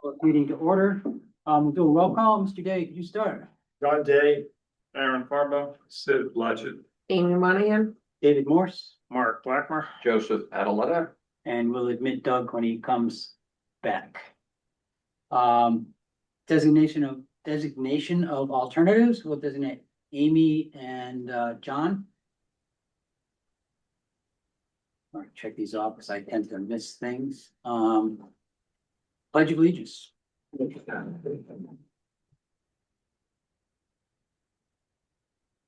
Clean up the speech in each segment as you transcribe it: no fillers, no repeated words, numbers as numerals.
Public meeting to order. We'll do a roll call. Mr. Day, could you start? John Day, Aaron Farbo, Sid Blodgett, Amy Monahan. David Morse, Mark Blackmer, Joseph Adeletta. and we'll admit Doug when he comes back. Designation of alternatives. We'll designate Amy and John. All right, check these off because I tend to miss things. Pledge of allegiance. Pledge of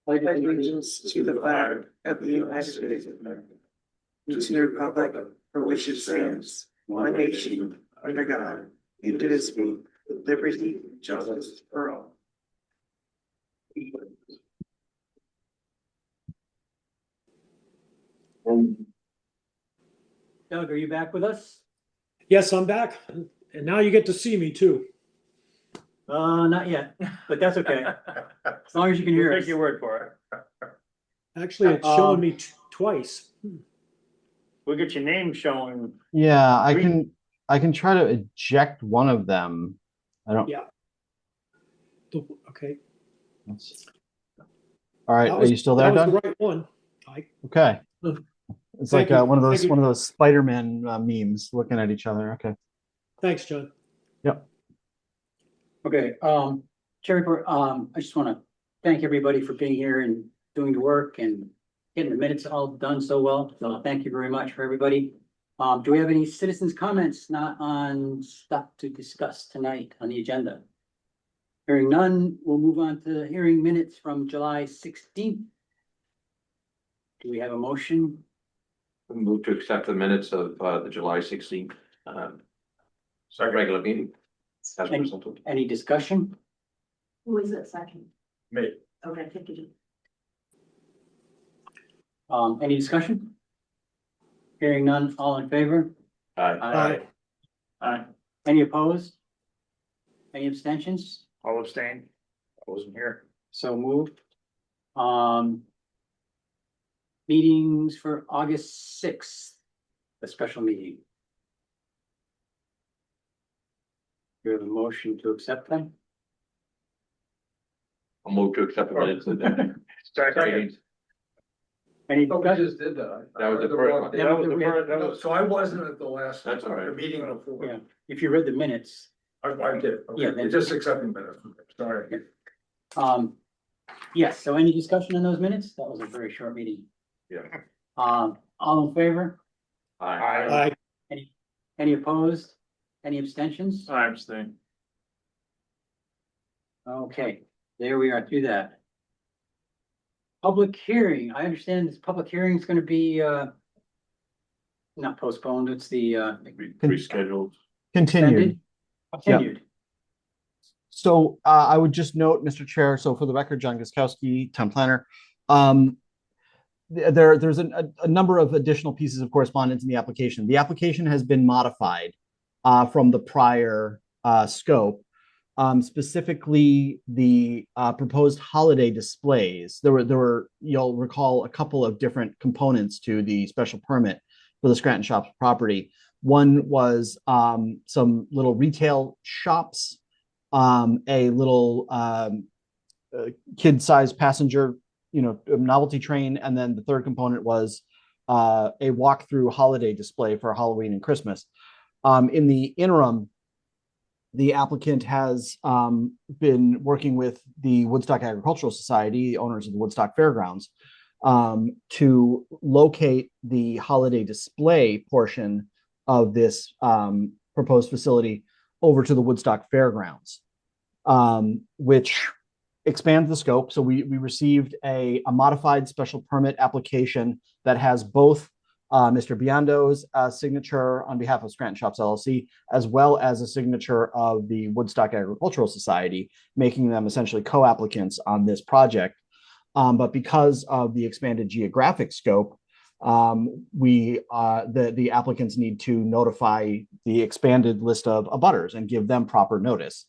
Allegiance to the flag of the United States of America, and to the republic for which it stands, one nation, under God, indivisible, with liberty and justice for all. Doug, are you back with us? Yes, I'm back, and now you get to see me too. Not yet, but that's okay. As long as you can hear We'll us. take your word for it. Actually, it's showing me twice. We'll get your name showing. Yeah, I can try to eject one of them. I don't. Yeah. Okay. All right, are you still there, That was Doug? the right one. Okay. It's Thank like you. one of Thank you. those Spider-Man memes looking at each other. Okay. Thanks, John. Yep. Okay, Chair report, I just want to thank everybody for being here and doing the work and getting the minutes all done so well. So thank you very much for everybody. Do we have any citizens' comments not on stuff to discuss tonight on the agenda? Hearing none, we'll move on to hearing minutes from July 16th. Do we have a motion? Move to accept the minutes of the July 16th regular meeting. As presented. Any discussion? Who is it second? Me. Okay, thank you. Any discussion? Hearing none, all in favor? Aye. Aye. Any opposed? Any abstentions? All abstain. I wasn't here. So moved. Meetings for August 6th, the special meeting. Do you have a motion to accept them? I'll move to accept the minutes of the Second. Any But we discussion? just did that. That was the first one. That was the first, that No, was, so I wasn't at the last. That's all right. The meeting before. Yeah, if you read the minutes, I did. Okay. Yeah, then- Just accepting minutes. Sorry. yes, so any discussion on those minutes? That was a very short meeting. Yeah. All in favor? Aye. Aye. Any opposed? Any abstentions? I abstain. Okay, there we are through that. Public hearing, I understand this public hearing is gonna be, not postponed, it's the, Rescheduled. Continued. Continued. So I would just note, Mr. Chair, so for the record, John Guskowski, town planner. There's a number of additional pieces of correspondence in the application. The application has been modified from the prior scope. Specifically the proposed holiday displays. There were, you'll recall, a couple of different components to the special permit for the Scranton Shops property. One was some little retail shops, a little kid-sized passenger, novelty train, and then the third component was a walk-through holiday display for Halloween and Christmas. In the interim, the applicant has been working with the Woodstock Agricultural Society, owners of the Woodstock Fairgrounds, to locate the holiday display portion of this proposed facility over to the Woodstock Fairgrounds, which expands the scope. So we received a modified special permit application that has both Mr. Biondo's signature on behalf of Scranton Shops LLC, as well as a signature of the Woodstock Agricultural Society, making them essentially co-applicants on this project. But because of the expanded geographic scope, the applicants need to notify the expanded list of abutters and give them proper notice.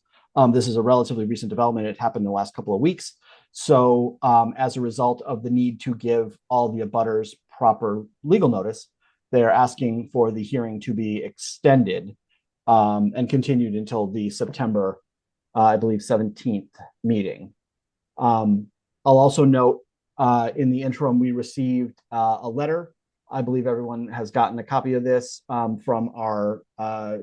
This is a relatively recent development. It happened in the last couple of weeks. So as a result of the need to give all the abutters proper legal notice, they're asking for the hearing to be extended and continued until the September, I believe, 17th meeting. I'll also note in the interim, we received a letter. I believe everyone has gotten a copy of this from our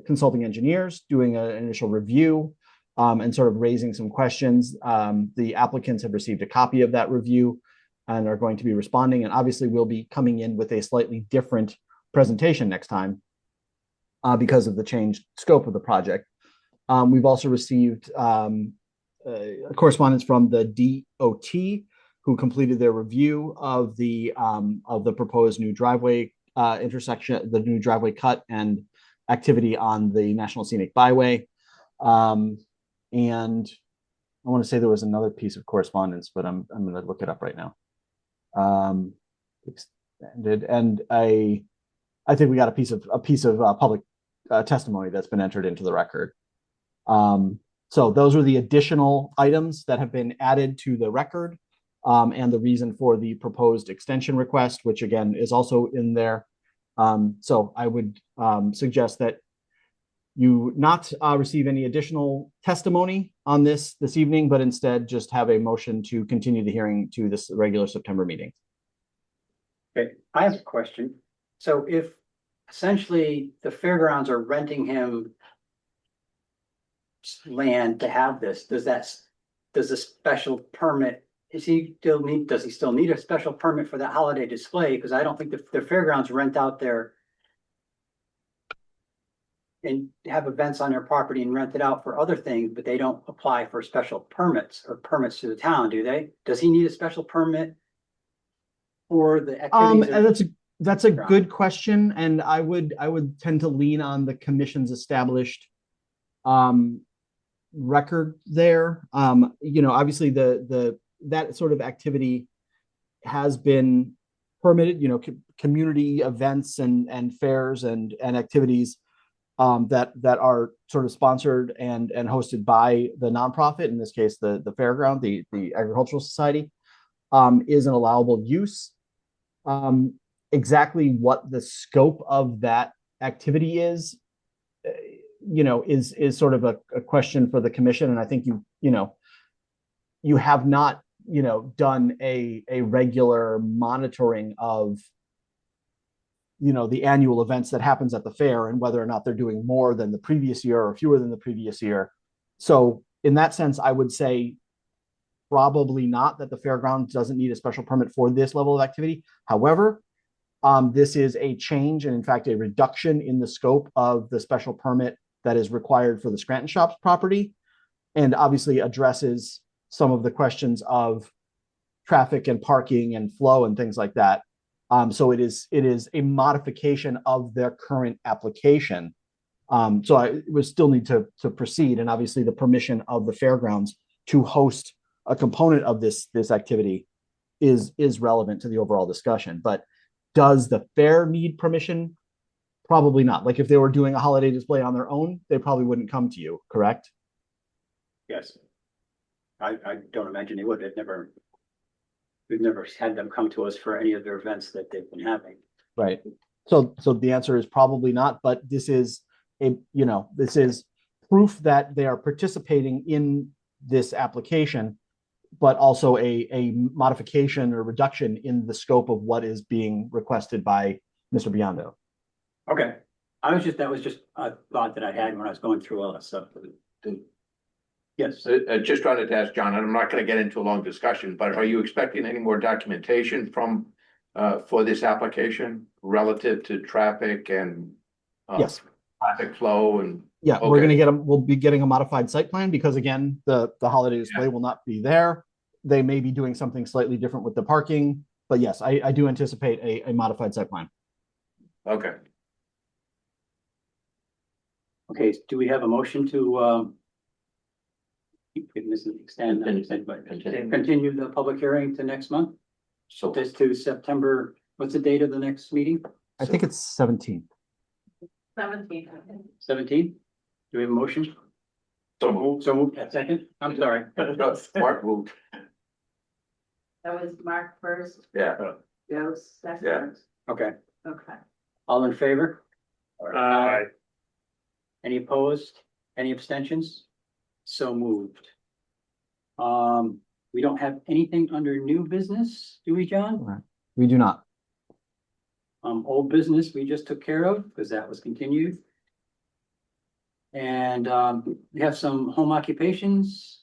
consulting engineers doing an initial review and sort of raising some questions. The applicants have received a copy of that review and are going to be responding. And obviously, we'll be coming in with a slightly different presentation next time because of the changed scope of the project. We've also received correspondence from the DOT, who completed their review of the proposed new driveway intersection, the new driveway cut and activity on the National Scenic Byway. And I want to say there was another piece of correspondence, but I'm going to look it up right now. Extended, and I think we got a piece of public testimony that's been entered into the record. So those are the additional items that have been added to the record, and the reason for the proposed extension request, which again is also in there. So I would suggest that you not receive any additional testimony on this evening, but instead just have a motion to continue the hearing to this regular September meeting. Okay, I have a question. So if essentially the fairgrounds are renting him land to have this, does a special permit, does he still need a special permit for that holiday display? Because I don't think the fairgrounds rent out their and have events on their property and rent it out for other things, but they don't apply for special permits or permits to the town, do they? Does he need a special permit for the activities? And that's a good question, and I would tend to lean on the commission's established record there. Obviously that sort of activity has been permitted. Community events and fairs and activities that are sort of sponsored and hosted by the nonprofit, in this case the fairground, the Agricultural Society, is an allowable use. Exactly what the scope of that activity is sort of a question for the commission. And I think you have not done a regular monitoring of the annual events that happens at the fair and whether or not they're doing more than the previous year or fewer than the previous year. So in that sense, I would say probably not, that the fairground doesn't need a special permit for this level of activity. However, this is a change and in fact a reduction in the scope of the special permit that is required for the Scranton Shops property, and obviously addresses some of the questions of traffic and parking and flow and things like that. So it is a modification of their current application. So I would still need to proceed, and obviously the permission of the fairgrounds to host a component of this activity is relevant to the overall discussion. But does the fair need permission? Probably not. Like if they were doing a holiday display on their own, they probably wouldn't come to you, correct? Yes. I don't imagine they would. We've never had them come to us for any of their events that they've been having. Right. So the answer is probably not, but this is proof that they are participating in this application, but also a modification or reduction in the scope of what is being requested by Mr. Biondo. Okay. That was just a thought that I had when I was going through all that stuff. Yes. Just wanted to ask John, and I'm not going to get into a long discussion, but are you expecting any more documentation for this application relative to traffic and yes, traffic flow and? Yeah, Okay. we'll be getting a modified site plan because again, the holiday display will not be there. They may be doing something slightly different with the parking, but yes, I do anticipate a modified site plan. Okay. Okay, do we have a motion to continue the public hearing to next month? So This to September, what's the date of the next meeting? I think it's 17th. 17? Do we have a motion? So moved. So moved at second? I'm sorry. Mark moved. That was Mark first, Yeah. Joe second. Yeah. Okay, Okay. all in favor? Aye. Any opposed? Any abstentions? So moved. We don't have anything under new business, do we, John? We do not. Old business we just took care of because that was continued. And we have some home occupations.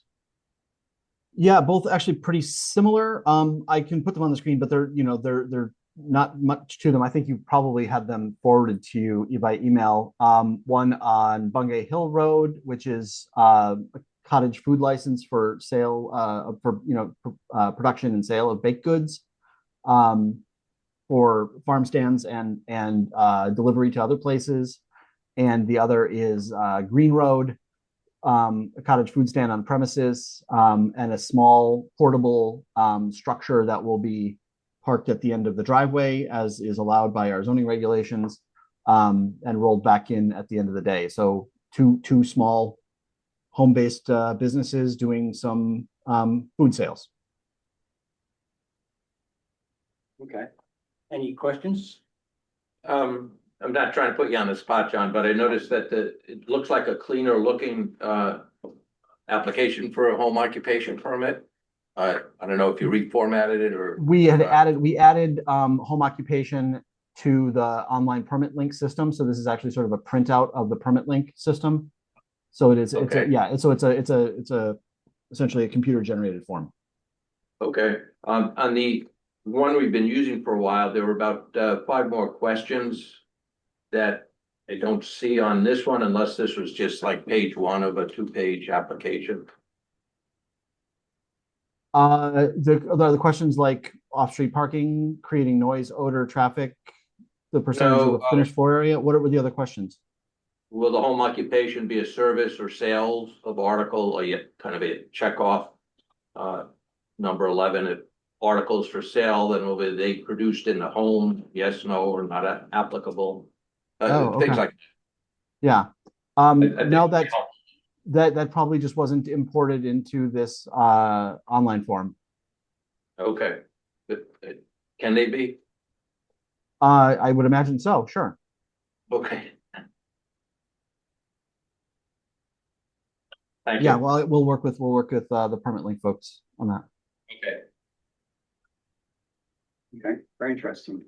Yeah, both actually pretty similar. I can put them on the screen, but they're not much to them. I think you probably had them forwarded to you by email. One on Bungay Hill Road, which is a cottage food license for sale, production and sale of baked goods, for farm stands and delivery to other places. And the other is Green Road, a cottage food stand on premises, and a small portable structure that will be parked at the end of the driveway, as is allowed by our zoning regulations, and rolled back in at the end of the day. So two small home-based businesses doing some food sales. Okay. Any questions? I'm not trying to put you on the spot, John, but I noticed that it looks like a cleaner looking application for a home occupation permit. I don't know if you reformatted it or. We added home occupation to the online permit link system. So this is actually sort of a printout of the permit link system. So it's essentially a computer generated form. Okay, on the one we've been using for a while, there were about 5 more questions that I don't see on this one, unless this was just like page 1 of a 2-page application. The questions like off-street parking, creating noise, odor, traffic, the percentage of the finished floor area. What were the other questions? Will the home occupation be a service or sales of article, or yet kind of a check off? Number 11, if articles for sale, then will they produced in the home? Yes, no, or not applicable? Things like. Yeah. I Now think- that probably just wasn't imported into this online form. Okay, can they be? I would imagine so. Sure. Okay. Thank you. Yeah. Well, we'll work with the permit link folks on that. Okay. Okay, very interesting.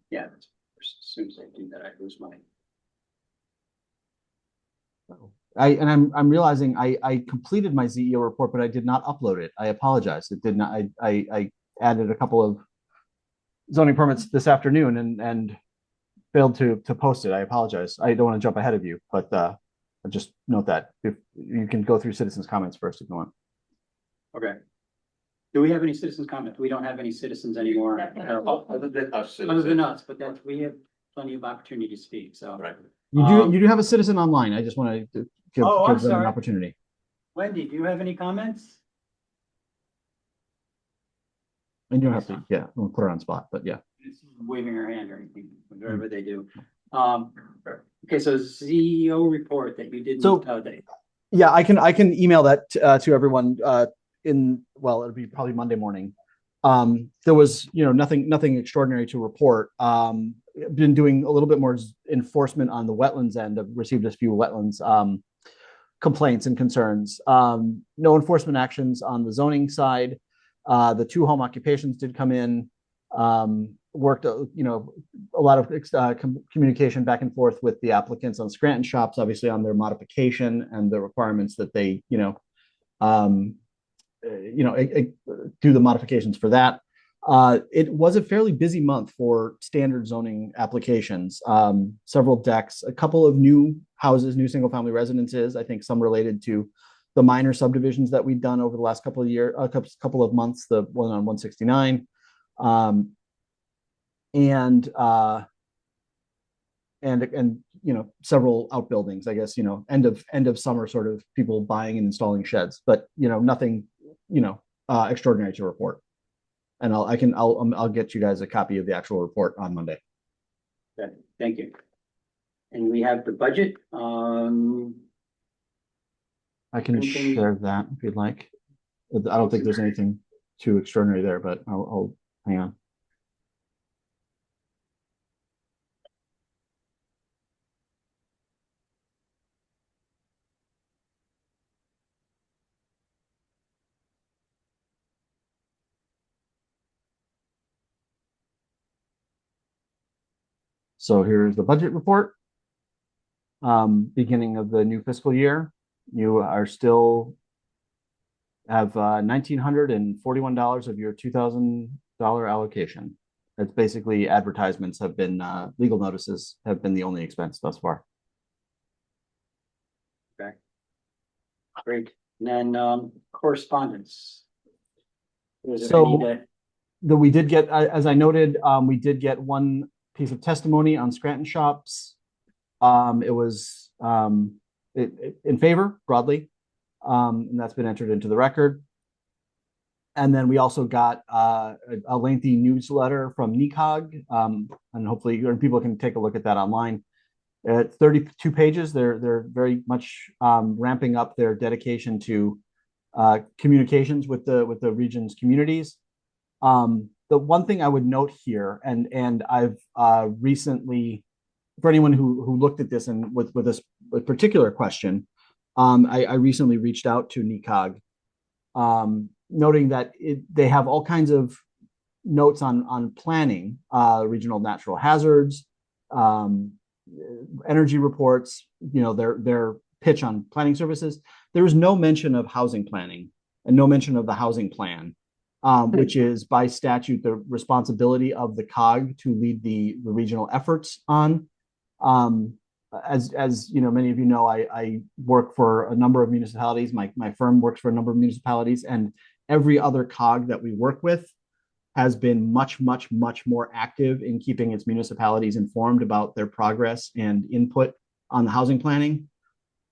Yeah, as soon as I do that, I lose my. I'm realizing I completed my ZEO report, but I did not upload it. I apologize. It did not. I added a couple of zoning permits this afternoon and failed to post it. I apologize. I don't want to jump ahead of you, but just note that if you can go through citizens' comments first if you want. Okay. Do we have any citizens comment? We don't have any citizens anymore. Other than us. Other than us, but that we have plenty of opportunity to speak, so. Right. You do have a citizen online. I just want to give Oh, I'm them an sorry. opportunity. Wendy, do you have any comments? And you don't have to, yeah, we'll put her on spot, but yeah. Waving her hand or anything, whatever they do. Okay, so CEO report that you didn't. So- Yeah, I can email that to everyone it'll be probably Monday morning. There was, nothing extraordinary to report. Been doing a little bit more enforcement on the wetlands end. I've received a few wetlands complaints and concerns. No enforcement actions on the zoning side. The 2 home occupations did come in. Worked, a lot of communication back and forth with the applicants on Scranton shops, obviously on their modification and the requirements that they, do the modifications for that. It was a fairly busy month for standard zoning applications. Several decks, a couple of new houses, new single-family residences. I think some related to the minor subdivisions that we've done over the last couple of months. The one on 169, and several outbuildings. I guess end of summer sort of people buying and installing sheds, but nothing extraordinary to report. And I'll get you guys a copy of the actual report on Monday. Okay, thank you. And we have the budget. I can Anything- share that if you'd like. I don't think there's anything too extraordinary there, but I'll hang on. So here's the budget report. Beginning of the new fiscal year, you are still have $1,941 of your $2,000 allocation. That's basically advertisements have been legal notices have been the only expense thus far. Great. And then correspondence. Was there So- any that, We did get, as I noted, we did get one piece of testimony on Scranton shops. It was in favor broadly, and that's been entered into the record. And then we also got a lengthy newsletter from NECOG, and hopefully people can take a look at that online. 32 pages. They're very much ramping up their dedication to communications with the region's communities. The one thing I would note here, and I've recently, for anyone who looked at this and with this particular question, I recently reached out to NECOG, noting that they have all kinds of notes on planning, regional natural hazards, energy reports, their pitch on planning services. There is no mention of housing planning and no mention of the housing plan, which is by statute the responsibility of the COG to lead the regional efforts on. As you know, many of you know, I work for a number of municipalities. My firm works for a number of municipalities, and every other COG that we work with has been much more active in keeping its municipalities informed about their progress and input on the housing planning.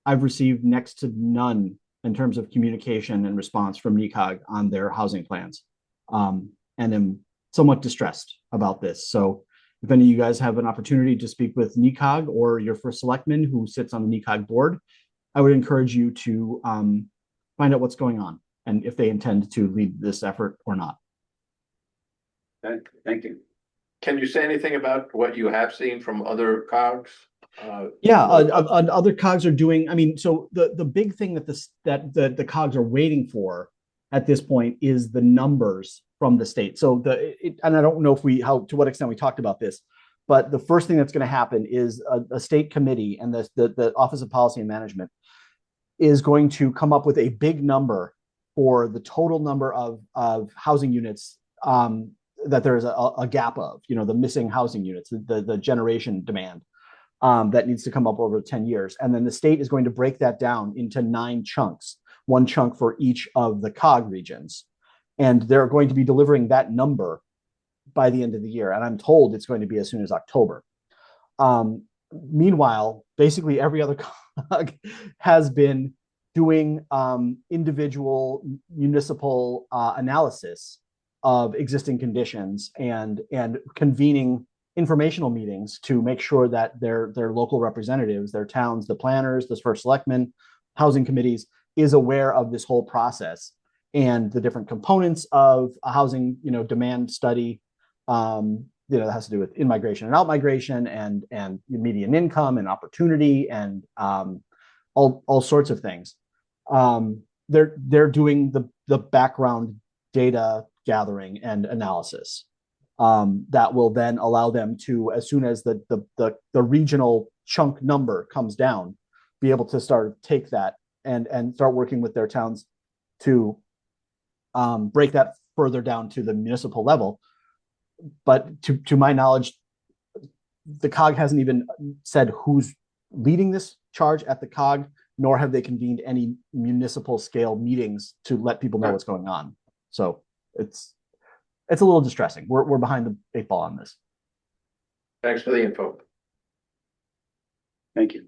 I've received next to none in terms of communication and response from NECOG on their housing plans, and am somewhat distressed about this. So if any of you guys have an opportunity to speak with NECOG or your first selectman who sits on the NECOG board, I would encourage you to find out what's going on and if they intend to lead this effort or not. thank you. Can you say anything about what you have seen from other COGs? Other COGs are doing. I mean, so the big thing that the COGs are waiting for at this point is the numbers from the state. So and I don't know to what extent we talked about this, but the first thing that's going to happen is a state committee and the Office of Policy and Management is going to come up with a big number for the total number of housing units that there's a gap of, the missing housing units, the generation demand that needs to come up over 10 years. And then the state is going to break that down into 9 chunks, one chunk for each of the COG regions. And they're going to be delivering that number by the end of the year. And I'm told it's going to be as soon as October. Meanwhile, basically every other COG has been doing individual municipal analysis of existing conditions and convening informational meetings to make sure that their local representatives, their towns, the planners, the first selectmen, housing committees is aware of this whole process and the different components of a housing, demand study, that has to do with in-migration and out-migration and median income and opportunity and all sorts of things. They're doing the background data gathering and analysis that will then allow them to, as soon as the regional chunk number comes down, be able to take that and start working with their towns to break that further down to the municipal level. But to my knowledge, the COG hasn't even said who's leading this charge at the COG, nor have they convened any municipal scale meetings to let people know what's going on. So it's a little distressing. We're behind the 8 ball on this. Thanks for the info. Thank you.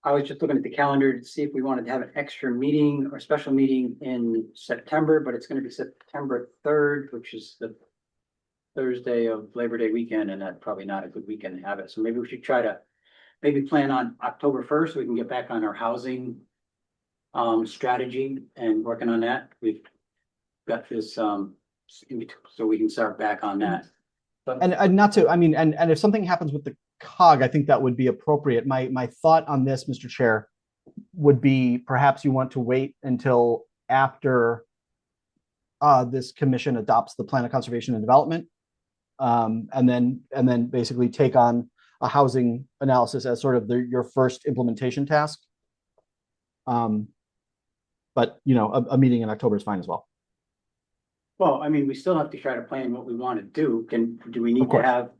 I was just looking at the calendar to see if we wanted to have an extra meeting or special meeting in September, but it's going to be September 3rd, which is the Thursday of Labor Day weekend, and that's probably not a good weekend to have it. So maybe we should try to plan on October 1st so we can get back on our housing strategy and working on that. We've got this so we can start back on that. And not to, I mean, and if something happens with the COG, I think that would be appropriate. My thought on this, Mr. Chair, would be perhaps you want to wait until after this commission adopts the plan of conservation and development and then basically take on a housing analysis as sort of your first implementation task. But you know, a meeting in October is fine as well. Well, I mean, we still have to try to plan what we want to do. Do we Of need to course. have,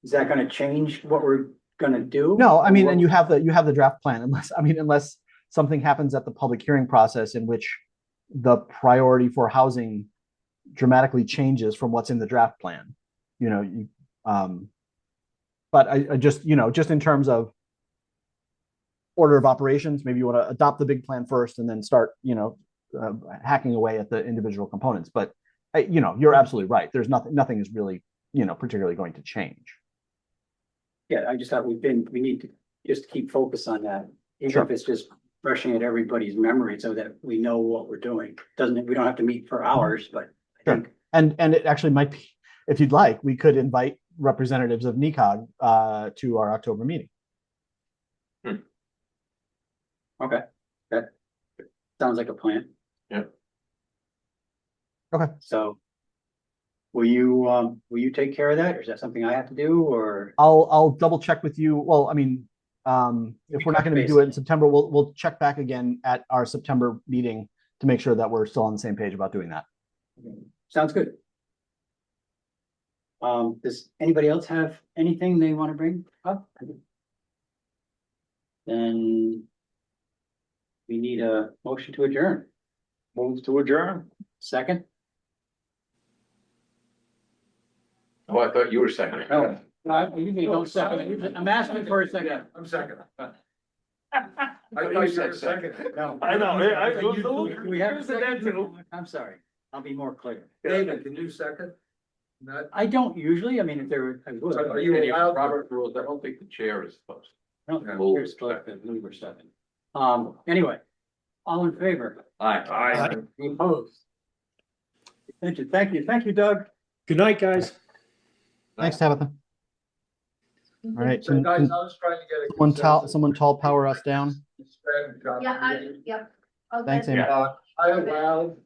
is that gonna change what we're gonna do? No, I mean, Or and what- you have the draft plan, unless something happens at the public hearing process in which the priority for housing dramatically changes from what's in the draft plan. You know, but I just, you know, just in terms of order of operations, maybe you want to adopt the big plan first and then start, you know, hacking away at the individual components. But you know, you're absolutely right. There's nothing is really, you know, particularly going to change. Yeah, I just thought we need to just keep focus on that, even Sure. if it's just brushing at everybody's memory so that we know what we're doing. We don't have to meet for hours, but I Sure. think, And it actually might be, if you'd like, we could invite representatives of NECOG to our October meeting. okay, that sounds like a plan. Yeah. Okay. So will you take care of that? Or is that something I have to do or? I'll double check with you. Well, I mean, if we're not going to do it in September, we'll check back again at our September meeting to make sure that we're still on the same page about doing that. Sounds good. Does anybody else have anything they want to bring up? Then we need a motion to adjourn. Move to adjourn. Second? Oh, I thought you were second. No, you don't second it. I'm asking for a second. I'm second. I thought you thought you said were second. No. I know, Do we have a second? I'm sorry. I'll be more clear. David, can you second? Not, I don't usually, I mean, if there were, I would. Are you allowed? Robert rules, I don't think the chair is supposed. No, Move. here's collective, move or second. Anyway, all in favor? Aye. Aye. Any opposed? Thank you, Doug. Good night, guys. Thanks, Tabitha. All right, so guys, I was trying to get a. someone tall power us down. Yeah, yep. Okay. Thanks, Amy. I allowed